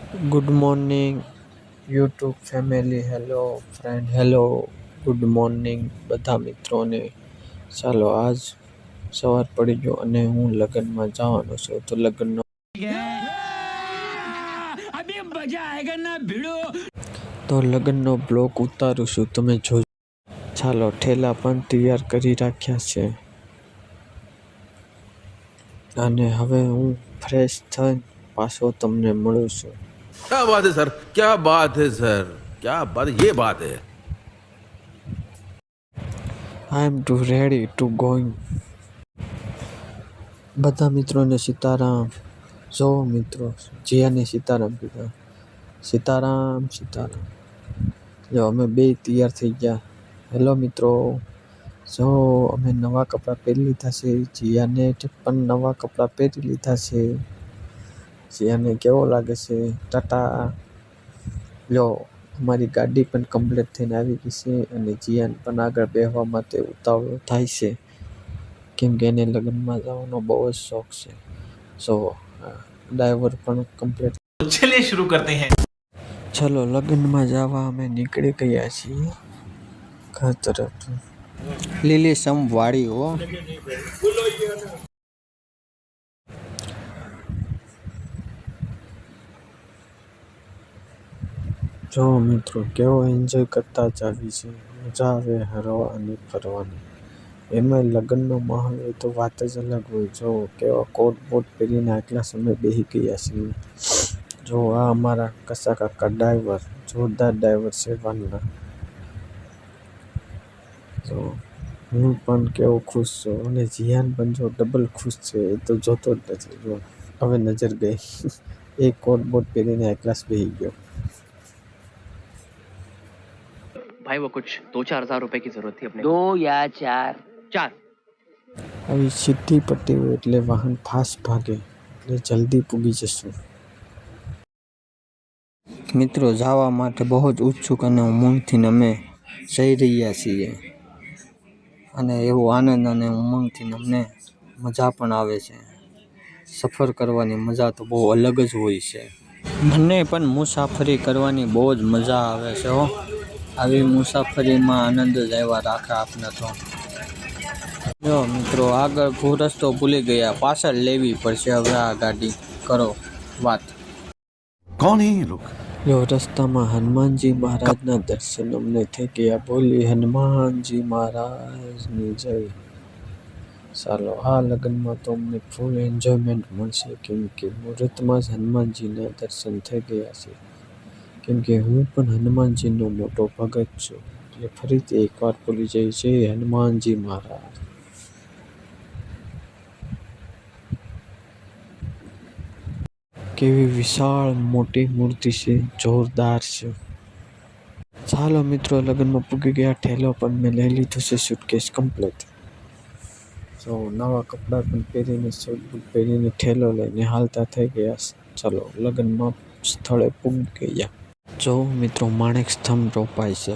Good morning, YouTube family. Hello friend, hello good morning બધા મિત્રોને. ચાલો આજ સવાર પડી ગયો અને હું લગ્નમાં જવાનો છું. તો લગ્નનો બ્લોગ ઉતારું છું, તમે જોજો. ચાલો ઠેલા પણ તૈયાર કરી રાખ્યા છે અને હવે હું ફ્રેશ થઈને પાછો તમને મળું છું. क्या बात है सर, क्या बात है सर, क्या बात, ये बात है. આઈ એમ ટુ રેડી ટુ ગોઈંગ. બધા મિત્રોને સીતારામ. જો મિત્રો, જીયાને સીતારામ કીધા. સીતારામ સીતારામ. જો અમે બે તૈયાર થઈ ગયા. હેલો મિત્રો, જો અમે નવા કપડાં પહેરી લીધા છે. જીયાને પણ નવા કપડાં પહેરી લીધા છે. જીયાને કેવો લાગે છે? ટાટા. જો અમારી ગાડી પણ કમ્પ્લીટ થઈને આવી ગઈ છે અને જીયાને પણ આગળ બેસવા માટે ઉતાવળો થાય છે, કેમ કે એને લગ્નમાં જવાનો બહુ જ શોખ છે. સો ડ્રાઈવર પણ કમ્પ્લીટ. चलिए शुरू करते हैं. ચલો લગ્નમાં જવા અમે નીકળી ગયા છીએ ઘર તરફ. લીલી સમ વાળી હો. જો મિત્રો, કેવો એન્જોય કરતા જ આવી છે. મજા આવે હરવા અને ફરવાની. એમાં લગ્નનો માહોલ હોય તો વાત જ અલગ હોય. જો કેવા કોટ બોટ પહેરીને આટલા સમય બેસી ગયા છીએ. જો આ અમારા કસા કાકા ડ્રાઈવર, જોરદાર ડ્રાઈવર છે વાનના. જો હું પણ કેવો ખુશ છું અને જીયાન પણ જો ડબલ ખુશ છે. એ તો જોતો જ નથી. જો હવે નજર ગઈ. એક કોટ બોટ પહેરીને એકલાસ બેસી ગયો. भाई वो कुछ 2-4 हज़ार रुपए की जरूरत थी अपने 2 या 4 4. આવી સીધી પટ્ટી હોય એટલે વાહન ફાસ્ટ ભાગે, એટલે જલ્દી પૂગી જશું. મિત્રો, જવા માટે બહુ જ ઉત્સુક અને ઉમંગથી અમે જઈ રહ્યા છીએ અને એવો આનંદ અને ઉમંગથી અમને મજા પણ આવે છે. સફર કરવાની મજા તો બહુ અલગ જ હોય છે. મને પણ મુસાફરી કરવાની બહુ જ મજા આવે છે હો. આવી મુસાફરીમાં આનંદ જ આવ્યા રાખે આપને તો. જો મિત્રો, આગળ રસ્તો ભૂલી ગયા, પાછળ લેવી પડશે હવે આ ગાડી. કરો વાત. कौन है ये लोग? જો રસ્તામાં હનુમાનજી મહારાજના દર્શન અમને થઈ ગયા. બોલી હનુમાનજી મહારાજની જય. ચાલો આ લગ્નમાં તો અમને ફૂલ એન્જોયમેન્ટ મળશે, કેમ કે મુહૂર્તમાં જ હનુમાનજીના દર્શન થઈ ગયા છે. કેમ કે હું પણ હનુમાનજીનો મોટો ભગત છું. એટલે ફરીથી એકવાર બોલી જઈ જય હનુમાનજી મહારાજ. કેવી વિશાળ મોટી મૂર્તિ છે, જોરદાર છે. ચાલો મિત્રો, લગ્નમાં પૂગી ગયા. ઠેલો પણ મેં લઈ લીધો છે, સુટકેસ કમ્પ્લીટ. તો નવા કપડાં પણ પહેરીને, સૂટ બૂટ પહેરીને ઠેલો લઈને હાલતા થઈ ગયા. ચાલો લગ્નમાં સ્થળે પૂગી ગયા. જો મિત્રો, માણેક સ્તંભ રોપાય છે.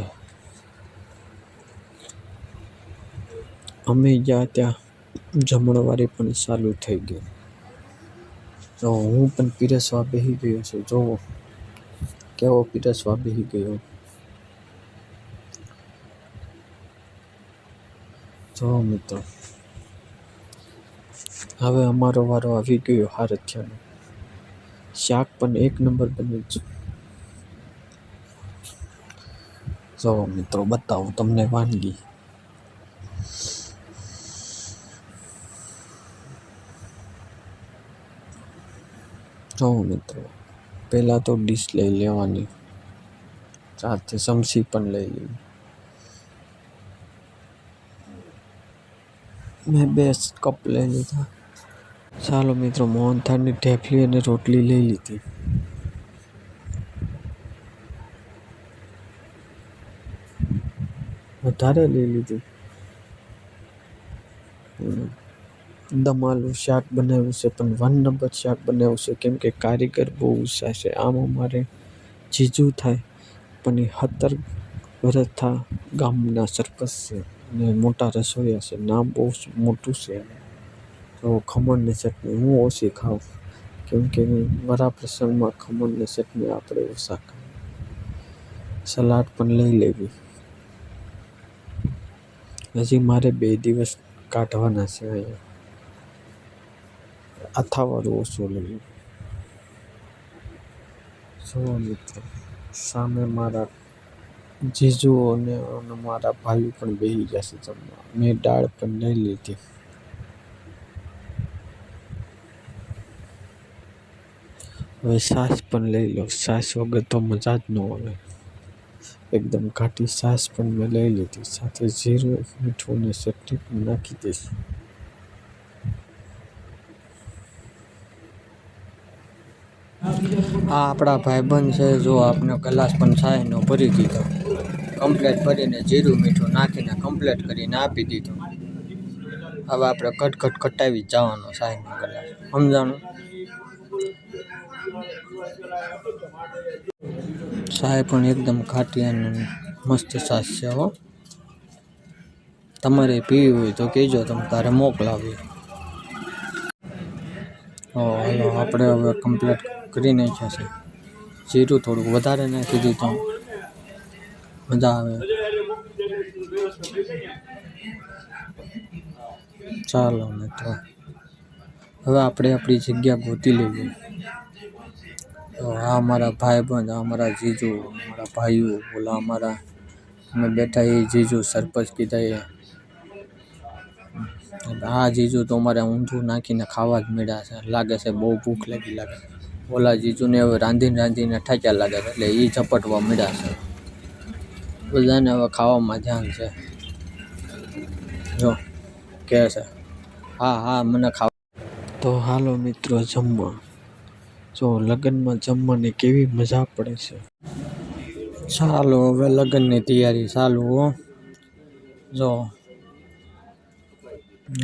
અમે ગયા ત્યાં જમણવારી પણ ચાલુ થઈ ગઈ. જો હું પણ પીરસવા બેસી ગયો છું. જોવો કેવો પીરસવા બેસી ગયો. જો મિત્રો, હવે અમારો વારો આવી ગયો હારથિયાનો. શાક પણ એક નંબર બને છે. જો મિત્રો, બતાવું તમને વાનગી. જો મિત્રો, પહેલાં તો ડીશ લઈ લેવાની, સાથે ચમચી પણ લઈ લેવી. મેં 2 કપ લઈ લીધા. ચાલો મિત્રો, મોહનથાળની ઢેફલી અને રોટલી લઈ લીધી. વધારે લઈ લીધી. દમ આલુ શાક બનાવ્યું છે, પણ 1 નંબર શાક બનાવ્યું છે, કેમ કે કારીગર બહુ ઓછા છે. આમ અમારે જીજુ થાય પણ એ 17 વર્ષના ગામના સરપંચ છે અને મોટા રસોઈયા છે. નામ બહુ મોટું છે. તો ખમણની ચટણી હું ઓછી ખાઉં, કેમ કે વરા પ્રસંગમાં ખમણ ને ચટણી આપણે ઓછા ખાઈએ. સલાડ પણ લઈ લેવી. હજી મારે 2 દિવસ કાઢવાના છે અહીંયા. આથાવાળું ઓછું લેવું. જુઓ મિત્રો, સામે મારા જીજુઓ અને મારા ભાઈઓ પણ બેસી ગયા છે જમવા. મેં દાળ પણ લઈ લીધી. હવે છાશ પણ લઈ લો. છાશ વગર તો મજા જ ન આવે. એકદમ ઘાટી છાશ પણ મેં લઈ લીધી. સાથે જીરું, મીઠું અને ચટણી પણ નાખી દઈશું. આ આપણા ભાઈબંધ છે. જો આપણે ગ્લાસ પણ છાશનો ભરી દીધો. કમ્પ્લેટ ભરીને જીરું મીઠું નાખીને કમ્પ્લેટ કરીને આપી દીધું. હવે આપણે કટકટ કટાવી જવાનો છાશનો ગ્લાસ. સમજાણું? છાશ પણ એકદમ ઘાટી અને મસ્ત છાશ છે હો. તમારે પીવી હોય તો કહેજો, તમે તારે મોકલાવી. હાલો, આપણે હવે કમ્પ્લીટ કરી નાખ્યા છે. જીરું થોડુંક વધારે નાખી દીધું. મજા આવે. ચાલો મિત્રો, હવે આપણે આપણી જગ્યા ગોતી લેવી. તો આ અમારા ભાઈબંધ, આ અમારા જીજુ, અમારા ભાઈઓ, ઓલા અમારા અમે બેઠા એ જીજુ સરપંચ કીધા એ. આ જીજુ તો અમારે ઊંધું નાખીને ખાવા જ મળ્યા છે. લાગે છે બહુ ભૂખ લાગી લાગે. ઓલા જીજુને હવે રાંધીને ઠાક્યા લાગે છે, એટલે એ ઝપટવા મળ્યા છે. બધાને હવે ખાવામાં ધ્યાન છે. જો કે છે હા મને ખાવા. તો હાલો મિત્રો જમવા. જો લગ્નમાં જમવાની કેવી મજા પડે છે. ચાલો હવે લગ્નની તૈયારી ચાલુ હો. જો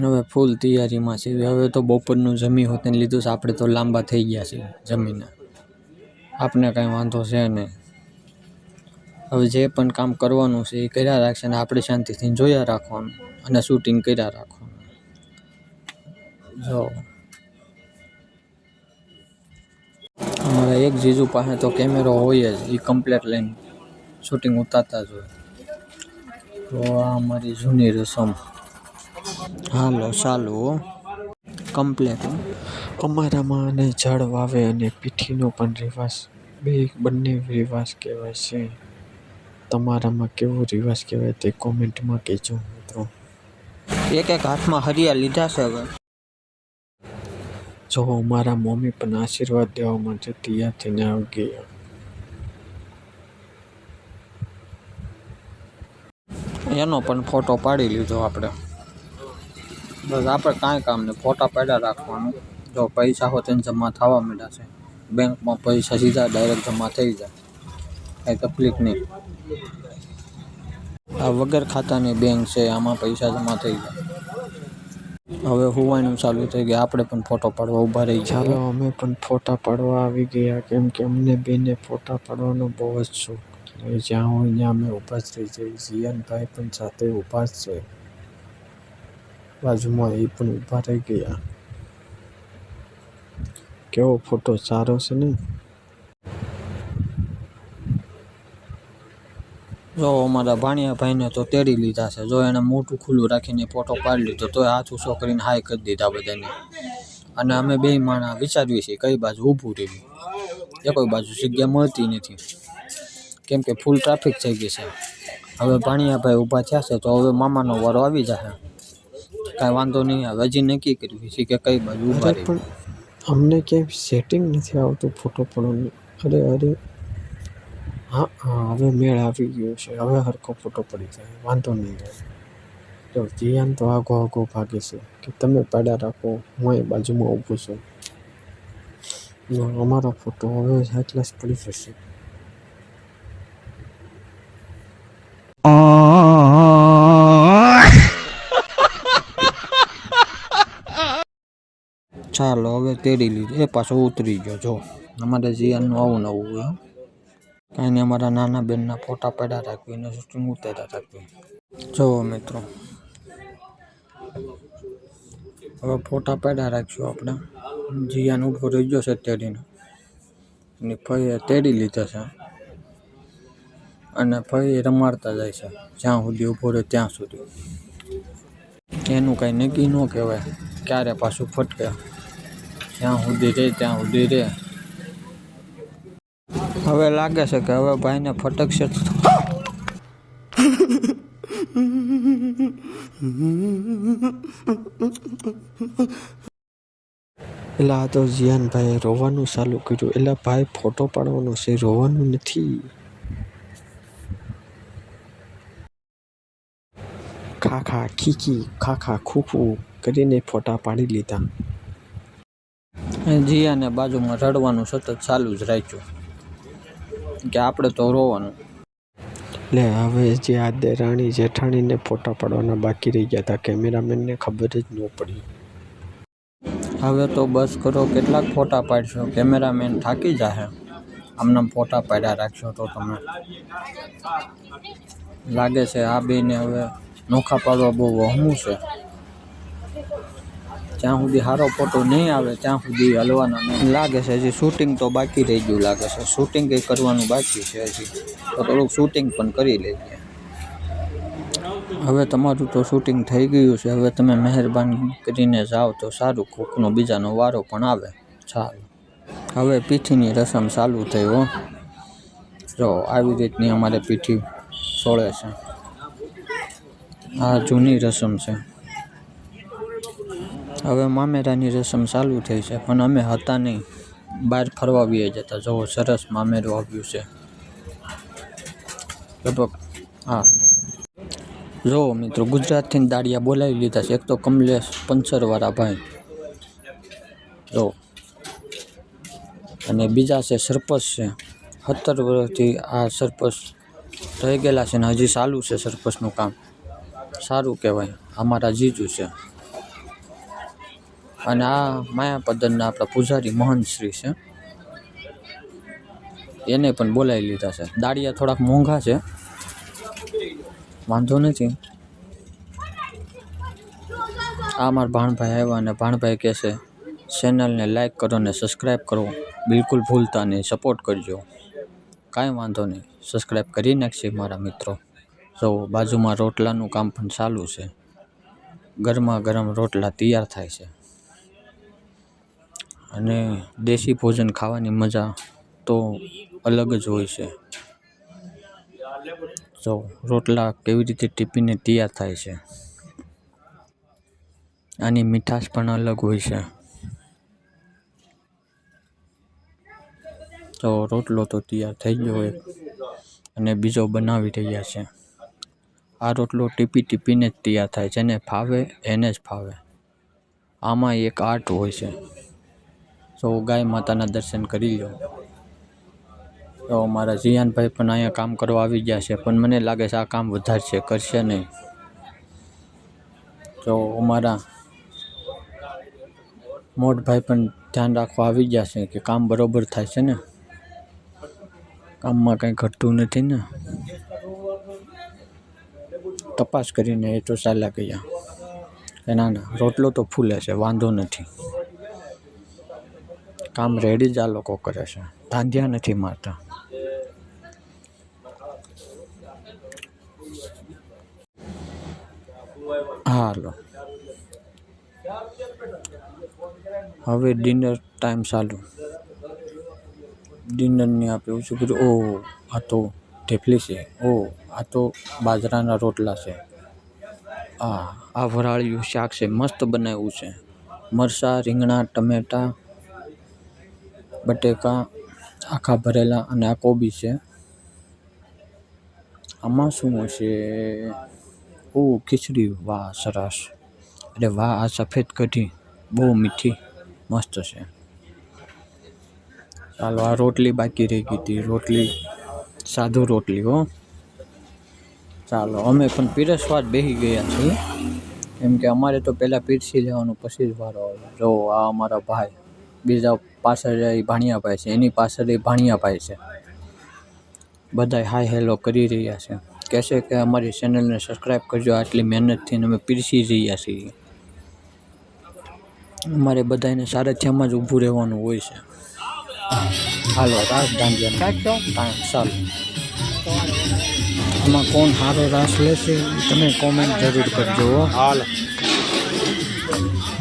હવે ફૂલ તૈયારીમાં છે. હવે તો બપોરનું જમી હોતને લીધું છે. આપણે તો લાંબા થઈ ગયા છે જમીને. આપણે કાંઈ વાંધો છે નહીં. હવે જે પણ કામ કરવાનું છે એ કર્યા રાખશે ને આપણે શાંતિથી જોયા રાખવાનું અને શૂટિંગ કર્યા રાખવાનું. જો અમારા એક જીજુ પાસે તો કેમેરો હોય જ, એ કમ્પ્લેટ લઈને શૂટિંગ ઉતારતા જ હોય. તો આ અમારી જૂની રસમ. હાલો ચાલુ હો. કમ્પ્લેટ. અમારામાં અને જળ વાવે અને પીઠીનો પણ રિવાજ, બંને રિવાજ કહેવાય છે. તમારામાં કેવો રિવાજ કહેવાય તે કોમેન્ટમાં કહેજો મિત્રો. એક હાથમાં હરિયા લીધા છે હવે. જો મારા મમ્મી પણ આશીર્વાદ દેવા માટે તૈયાર થઈને આવી ગયા. એનો પણ ફોટો પાડી લીધો આપણે. બસ આપણે કાંઈ કામ નહીં, ફોટા પાડ્યા રાખવાનું. જો પૈસા હોત એને જમા થવા માંડ્યા છે. બેંકમાં પૈસા સીધા ડાયરેક્ટ જમા થઈ જાય, કાંઈ તકલીફ નહીં. આ વગર ખાતાની બેંક છે, આમાં પૈસા જમા થઈ જાય. હવે હોવાનું ચાલુ થઈ ગયા. આપણે પણ ફોટો પાડવા ઊભા રહી ગયા. ચાલો અમે પણ ફોટા પાડવા આવી ગયા, કેમ કે અમને બેને ફોટા પાડવાનો બહુ જ શોખ. જ્યાં હોય ત્યાં અમે ઊભા જ રહી જઈએ. જીયાનભાઈ પણ સાથે ઊભા જ છે બાજુમાં, એ પણ ઊભા રહી ગયા. કેવો ફોટો સારો છે ને. જો અમારા ભાણિયા ભાઈને તો તેડી લીધા છે. જો એને મોટું ખુલ્લું રાખીને ફોટો પાડી લીધો, તોય હાથ ઊંચો કરીને હાય કરી દીધા બધાને. અને અમે બે માણા વિચારીએ છીએ કઈ બાજુ ઊભું રહેવું. એ કોઈ બાજુ જગ્યા મળતી નથી, કેમ કે ફૂલ ટ્રાફિક થઈ ગઈ છે. હવે ભાણિયાભાઈ ઊભા થયા છે, તો હવે મામાનો વારો આવી જશે. કાંઈ વાંધો નહીં આવે. હજી નક્કી કર્યું છે કે કઈ બાજુ ઊભા રહેવું. અમને ક્યાંય સેટિંગ નથી આવતું ફોટો પડવાનું. અરે હા હવે મેળ આવી ગયો છે. હવે હરખો ફોટો પડી જાય, વાંધો નહીં આવે. જો જીયાન તો આગો ભાગે છે કે તમે પાડ્યા રાખો, હું એ બાજુમાં ઊભું છું. અમારો ફોટો હવે એટલા જ પડી જશે. ચાલો હવે તેડી લીધું. એ પાછો ઉતરી ગયો. જો અમારે જીયાનનું આવું નવું હોય. કાંઈ નહીં, અમારા નાના બેનના ફોટા પડ્યા રાખવી અને શૂટિંગ ઉતાર્યા રાખવી. જો મિત્રો હવે ફોટા પાડ્યા રાખશું આપણે. જીયાન ઊભો રહી ગયો છે તેડીને, એની ફઈએ તેડી લીધા છે અને ફઈ રમાડતા જાય છે જ્યાં સુધી ઊભો રહે ત્યાં સુધી. એનું કાંઈ નક્કી ન કહેવાય ક્યારે પાછું ફટકે. જ્યાં સુધી રહે ત્યાં સુધી રહે. હવે લાગે છે કે હવે ભાઈને ફટકશે. એટલે આ તો જીયાનભાઈ રોવાનું ચાલુ કર્યું. એટલે ભાઈ ફોટો પાડવાનો છે, રોવાનું નથી. ખાખા ખીખી ખાખા ખૂખું કરીને ફોટા પાડી લીધા. જીયાને બાજુમાં રડવાનું સતત ચાલુ જ રાખ્યું કે આપણે તો રોવાનું. એટલે હવે જે આ દેરાણી જેઠાણીને ફોટા પાડવાના બાકી રહી ગયા હતા, કેમેરામેનને ખબર જ ન પડી. હવે તો બસ કરો, કેટલાક ફોટા પાડશો, કેમેરામેન થાકી જાહે. આમનામ ફોટા પાડ્યા રાખશો તો તમે. લાગે છે આ બેને હવે નોખા પાડવા બહુ વહમું છે. જ્યાં સુધી સારો ફોટો નહીં આવે ત્યાં સુધી હલવાના નહીં. લાગે છે હજી શૂટિંગ તો બાકી રહી ગયું લાગે છે. શૂટિંગ કંઈ કરવાનું બાકી છે હજી, તો થોડુંક શૂટિંગ પણ કરી લઈએ. હવે તમારું તો શૂટિંગ થઈ ગયું છે. હવે તમે મહેરબાની કરીને જાઓ તો સારું, કોકનો બીજાનો વારો પણ આવે. ચાલો, હવે પીઠીની રસમ ચાલુ થઈ હો. જો આવી રીતની અમારે પીઠી સોળે છે. આ જૂની રસમ છે. હવે મામેરાની રસમ ચાલુ થઈ છે, પણ અમે હતા નહીં, બહાર ફરવા વ્યા જતા. જો સરસ મામેરું આવ્યું છે. લગભગ હા, જો મિત્રો ગુજરાતથી દાડિયા બોલાવી લીધા છે. એક તો કમલેશ પંચરવાળા ભાઈ જો, અને બીજા છે સરપંચ છે. 17 વર્ષથી આ સરપંચ રહી ગયેલા છે ને હજી ચાલુ છે સરપંચનું કામ. સારું કહેવાય, અમારા જીજુ છે. અને આ માયાપદરના આપણા પૂજારી મહંતશ્રી છે, એને પણ બોલાવી લીધા છે. દાડિયા થોડાક મોંઘા છે, વાંધો નથી. આ મારા ભાણભાઈ આવ્યા અને ભાણભાઈ કહે છે ચેનલને લાઈક કરો ને સબસ્ક્રાઈબ કરો, બિલકુલ ભૂલતા નહીં, સપોર્ટ કરજો. કાંઈ વાંધો નહીં, સબસ્ક્રાઈબ કરી નાખશે મારા મિત્રો. જો બાજુમાં રોટલાનું કામ પણ ચાલુ છે. ગરમા ગરમ રોટલા તૈયાર થાય છે. અને દેશી ભોજન ખાવાની મજા તો અલગ જ હોય છે. જો રોટલા કેવી રીતે ટીપીને તૈયાર થાય છે. આની મીઠાશ પણ અલગ હોય છે. તો રોટલો તો તૈયાર થઈ ગયો એક, અને બીજો બનાવી રહ્યા છે. આ રોટલો ટીપી ટીપીને જ તૈયાર થાય. જેને ફાવે એને જ ફાવે. આમાં એક આર્ટ હોય છે. તો ગાય માતાના દર્શન કરી લો. તો મારા જીયાનભાઈ પણ અહીંયા કામ કરવા આવી ગયા છે, પણ મને લાગે છે આ કામ વધારશે, કરશે નહીં. તો અમારા મોટભાઈ પણ ધ્યાન રાખવા આવી ગયા છે કે કામ બરોબર થાય છે ને, કામમાં કંઈ ઘટતું નથી ને. તપાસ કરીને એ તો ચાલ્યા ગયા કે ના ના રોટલો તો ફૂલે છે, વાંધો નથી. કામ રેડી જ આ લોકો કરે છે, ધાંધિયા નથી મારતા. હાલો, હવે ડિનર ટાઈમ ચાલુ. ડિનરની આપણે ઓછું કર્યું. ઓ આ તો ઢેફલી છે. ઓ આ તો બાજરાના રોટલા છે. આ વરાળિયું શાક છે, મસ્ત બનાવ્યું છે. મરચાં, રીંગણા, ટમેટા, બટેકા આખા ભરેલા, અને આ કોબી છે. આમાં શું હશે? ખીચડી. વાહ સરસ. અરે વાહ, આ સફેદ કઢી બહુ મીઠી મસ્ત છે. ચાલો, આ રોટલી બાકી રહી ગઈ હતી. રોટલી સાધુ રોટલી હો. ચાલો, અમે પણ પીરસવા જ બેસી ગયા છીએ, કેમ કે અમારે તો પહેલાં પીરસી લેવાનું પછી જ વારો આવે. જો આ અમારા ભાઈ, બીજા પાછળ એ ભાણિયાભાઈ છે, એની પાછળ એ ભાણિયાભાઈ છે. બધાય હાય હેલો કરી રહ્યા છે. કહેશે કે અમારી ચેનલને સબસ્ક્રાઈબ કરજો, આટલી મહેનતથી અમે પીરસી રહ્યા છીએ. અમારે બધાને સારથિયામાં જ ઊભું રહેવાનું હોય છે. હાલો રાસ દાંડિયા કાઢજો ચાલો. આમાં કોણ સારો રાસ લેશે તમે કોમેન્ટ જરૂર કરજો. હાલો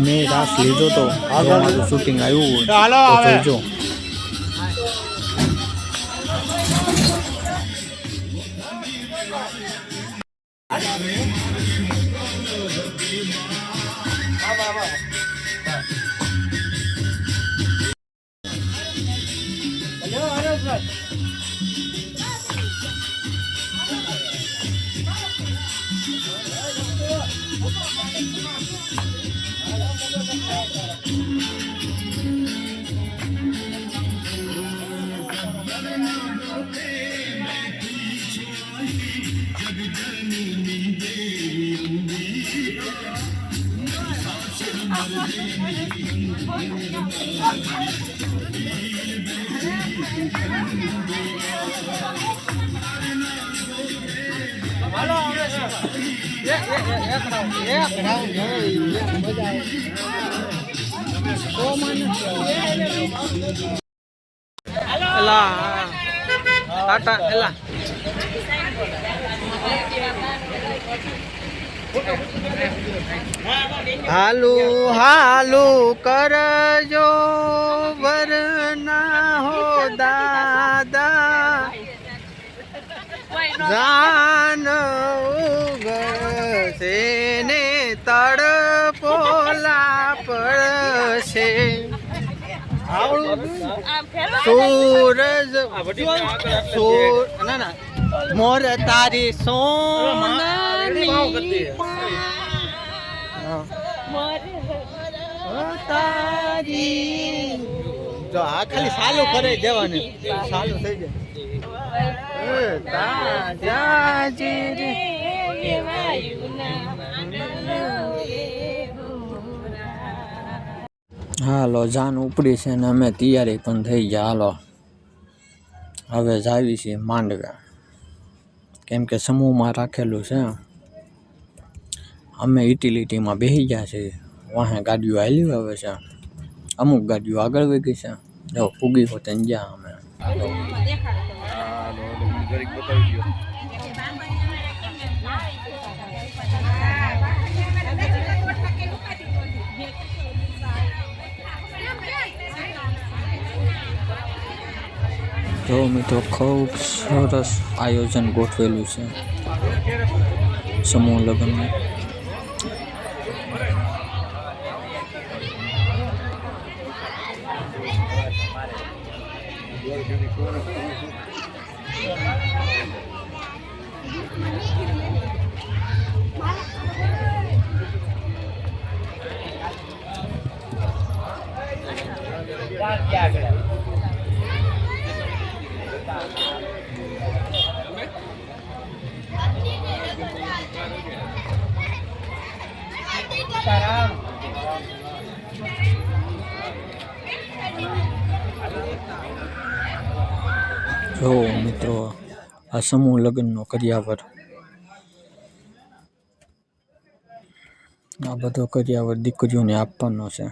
મેં રાસ લીધો તો મારું શૂટિંગ આવ્યું હોય તો જોજો. હાલુ હાલુ કરજો વરના હો દાદા જાન ઉગશે ને તડપોલા પડશે સૂરજ ના મોર તારી સોનાની તારી જો આ ખાલી સાલું કરે જવાનું સાલું થઈ જાય. હાલો જાન ઉપડી છે ને અમે તૈયારી પણ થઈ ગયા. હાલો હવે જાવી છે માંડવા કેમ કે સમૂહમાં રાખેલું છે. અમે યુટિલિટીમાં બેસી ગયા છે. વાહે ગાડીઓ હાલી આવે છે. અમુક ગાડીઓ આગળ વહી ગઈ છે. જો પૂગી હોતે ગયા અમે. જો મિત્રો ખૂબ સરસ આયોજન ગોઠવેલું છે સમૂહ લગ્નનું. જો મિત્રો આ સમૂહ લગ્નનો કર્યાવર, આ બધો કર્યાવર દીકરીઓને આપવાનો છે.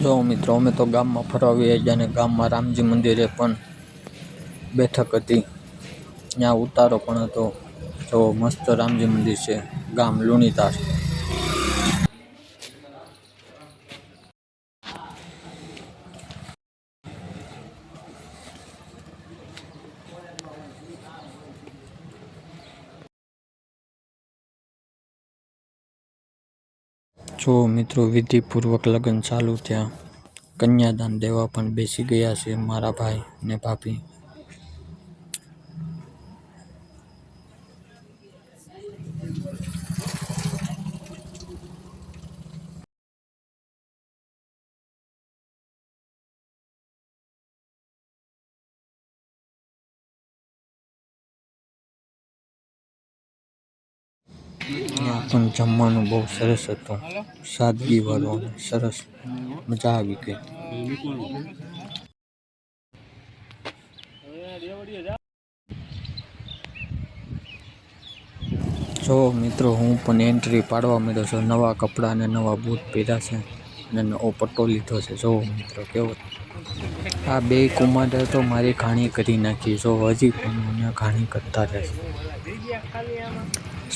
જો મિત્રો અમે તો ગામમાં ફરવા ગયા ને ગામમાં રામજી મંદિરે પણ બેઠક હતી, ત્યાં ઉતારો પણ હતો. જો મસ્ત રામજી મંદિર છે ગામ લુણીતાર. સો મિત્રો, વિધિપૂર્વક લગ્ન ચાલુ થયા. કન્યાદાન દેવા પણ બેસી ગયા છે મારા ભાઈ ને ભાભી. ત્યાં પણ જમવાનું બહુ સરસ હતું, સાદગી વાળું અને સરસ, મજા આવી ગઈ. જો મિત્રો, હું પણ એન્ટ્રી પાડવા માંડ્યો છું. નવા કપડાં અને નવા બૂટ પહેર્યા છે અને નવો પટ્ટો લીધો છે. જો મિત્રો, કેવો આ બે કુમારે તો મારી ઘાણી કરી નાખી. જો હજી પણ મને ઘાણી કરતા રહેશે.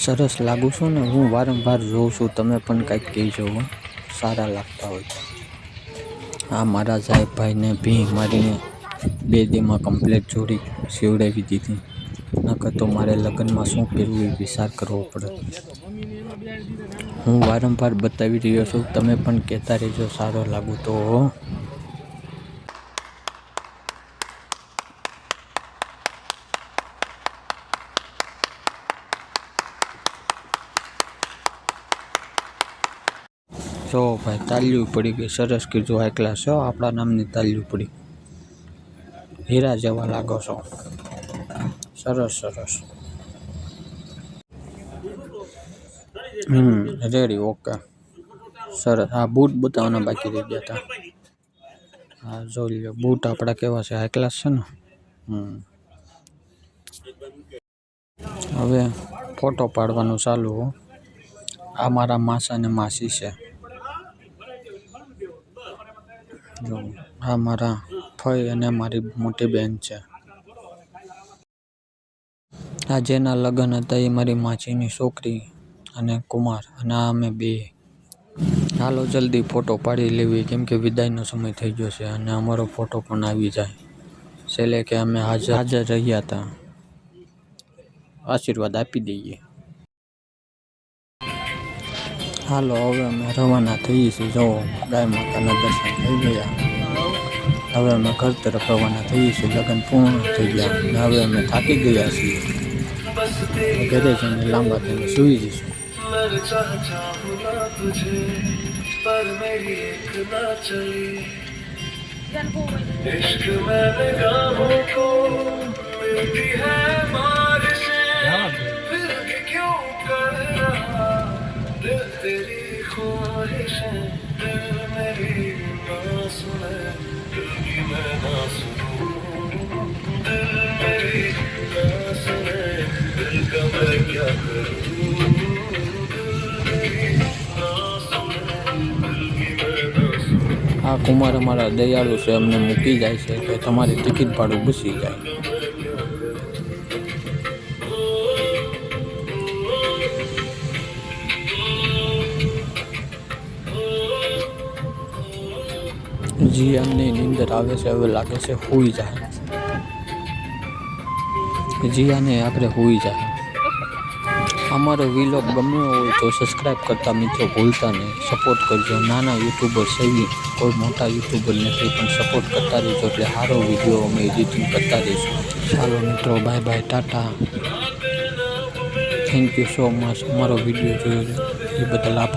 સરસ લાગુ છું ને? હું વારંવાર જોઉં છું. તમે પણ કંઈક કહેજો સારા લાગતા હોય. આ મારા સાહેબભાઈને ભી મારીને 2 દીમાં કમ્પ્લેટ જોડી સીવડાવી દીધી. નકર તો મારે લગ્નમાં શું પહેરવું એ વિચાર કરવો પડે. હું વારંવાર બતાવી રહ્યો છું. તમે પણ કહેતા રહેજો સારો લાગુ તો. જો ભાઈ, તાલિયું પડી ગઈ. સરસ કીધું, હાઈ ક્લાસ છો. આપણા નામની તાલિયું પડી. હીરા જેવા લાગો છો. સરસ સરસ. રેડી, ઓકે, સરસ. હા, બૂટ બતાવવાના બાકી રહી ગયા હતા. હા, જોઈ લો બૂટ આપણા કેવા છે, હાઈ ક્લાસ છે ને. હવે ફોટો પાડવાનું ચાલુ. આ મારા માસા અને માસી છે. જો આ મારા ફઈ અને મારી મોટી બહેન છે. આ જેના લગ્ન હતા એ મારી માસીની છોકરી અને કુમાર, અને આ અમે બે. હાલો જલ્દી ફોટો પાડી લેવી, કેમ કે વિદાયનો સમય થઈ ગયો છે અને અમારો ફોટો પણ આવી જાય. છેલ્લે કે અમે હાજર રહ્યા હતા. આશીર્વાદ આપી દઈએ. હાલો, હવે અમે રવાના થઈએ છીએ. જો ગાય માતાના દર્શન થઈ ગયા. હવે અમે ઘર તરફ રવાના થઈએ છીએ. લગ્ન પૂર્ણ થઈ ગયા અને હવે અમે થાકી ગયા છીએ. ઘરે જઈને લાંબા થઈને સૂઈ જઈશું. આ કુમાર અમારા દયાળુ છે. અમને મૂકી જાય છે કે તમારી ટિકિટ ભાડું ઘૂસી જાય. જીયાની નીંદર આવે છે. હવે લાગે છે હુઈ જાય. જીયાને આપણે હુઈ જાય. અમારો વિલોગ ગમ્યો હોય તો સબસ્ક્રાઈબ કરતા મિત્રો ભૂલતા નહીં. સપોર્ટ કરજો. નાના યુટ્યુબર સેવી, કોઈ મોટા યુટ્યુબર નથી, પણ સપોર્ટ કરતા રહેજો. એટલે સારો વિડીયો અમે એડિટિંગ કરતા રહીશું. ચાલો મિત્રો, bye bye, Tata. Thank you so much. અમારો વિડીયો જોયો એ બદલ આભાર.